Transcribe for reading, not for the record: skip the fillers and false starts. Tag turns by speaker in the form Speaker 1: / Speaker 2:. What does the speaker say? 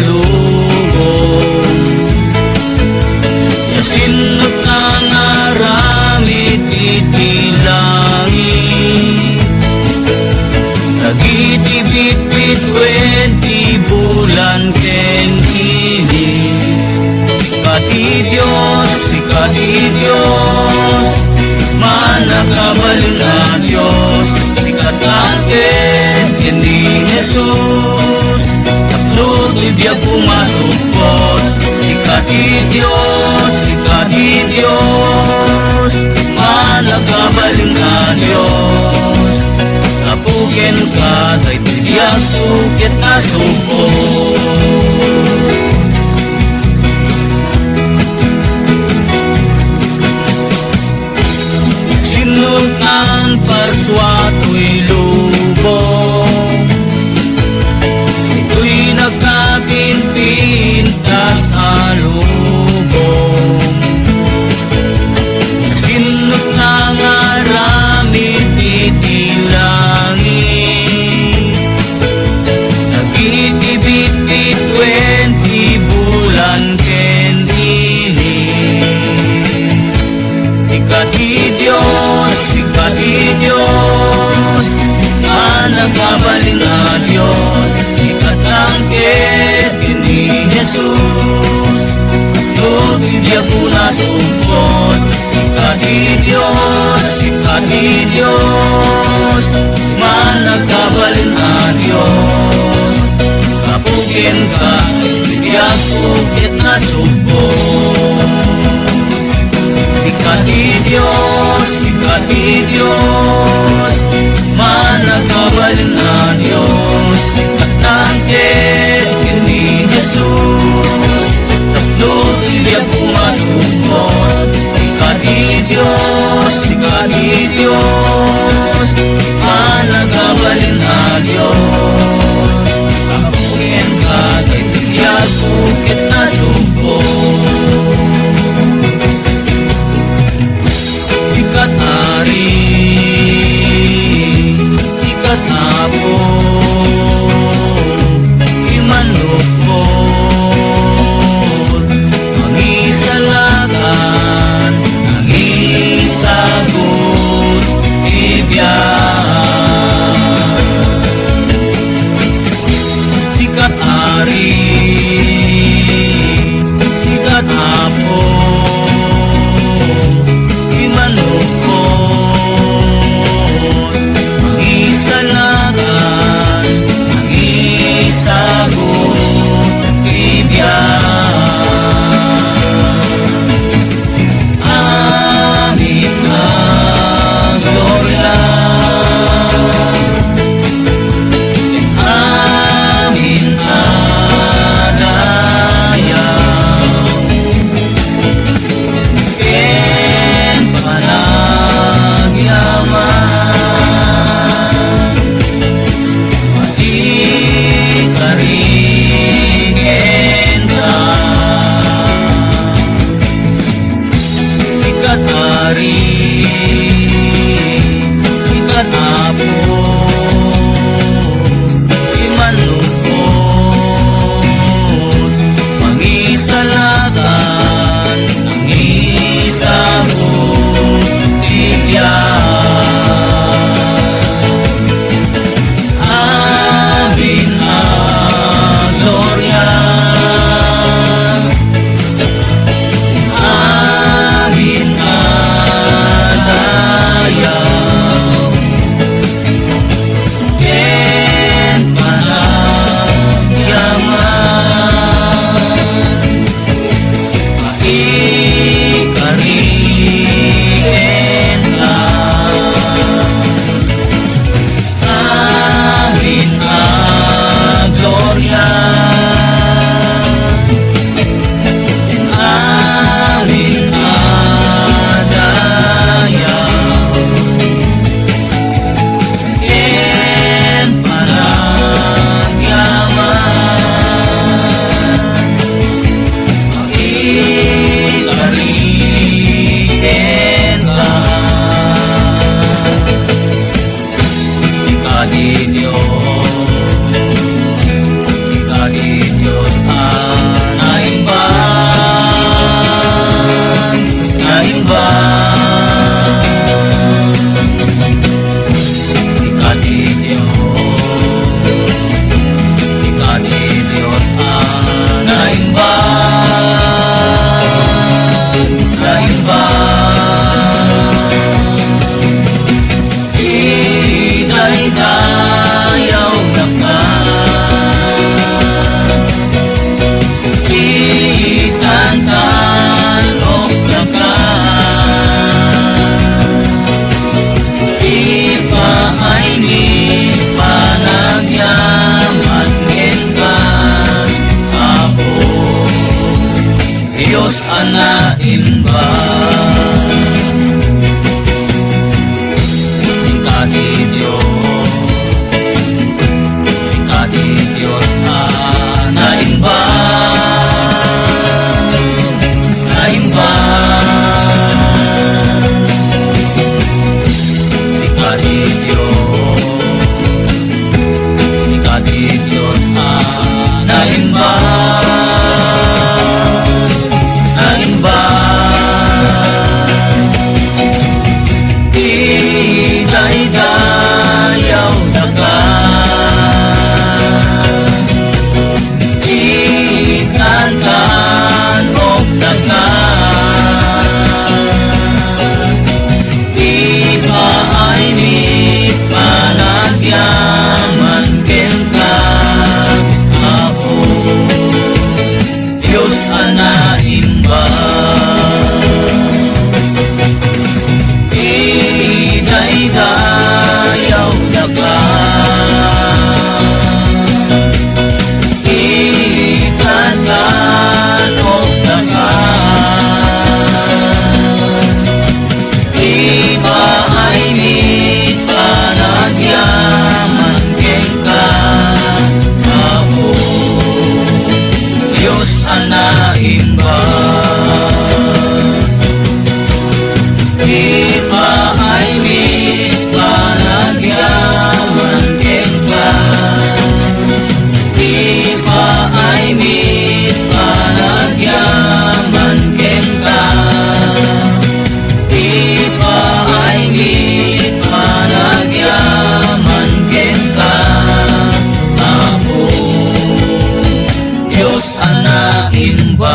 Speaker 1: lubong. Yasinot ang aramid itilangin, dagiti bitbit 20 bulan ken ini. Sikati Diyos, manakabalin na Diyos, sikatangken kendi Jesus, taklog ibya pumasupot. Sikati Diyos, manakabalin na Diyos, tapuken ka kay tibiyag tuket na supot. Sinukan parswato'y lubong, ito'y nagkapinpintas alubong. Sinut ng aramid itilangin, nagitibit-bit 20 bulan ken ini. Sikati Diyos, manakabalin na Diyos, sikatangket kini Jesus, tubibya po na sumpot. Sikati Diyos, manakabalin na Diyos, kapukin ka, bibiyag pukit na sumpot. Sikati Diyos, manakabalin na Diyos, sikatangket kini Jesus, tatlog ibya pumasupot. Sikati Diyos, manakabalin na Diyos, kapukin ka kay tibiyag pukit Diyos anain ba?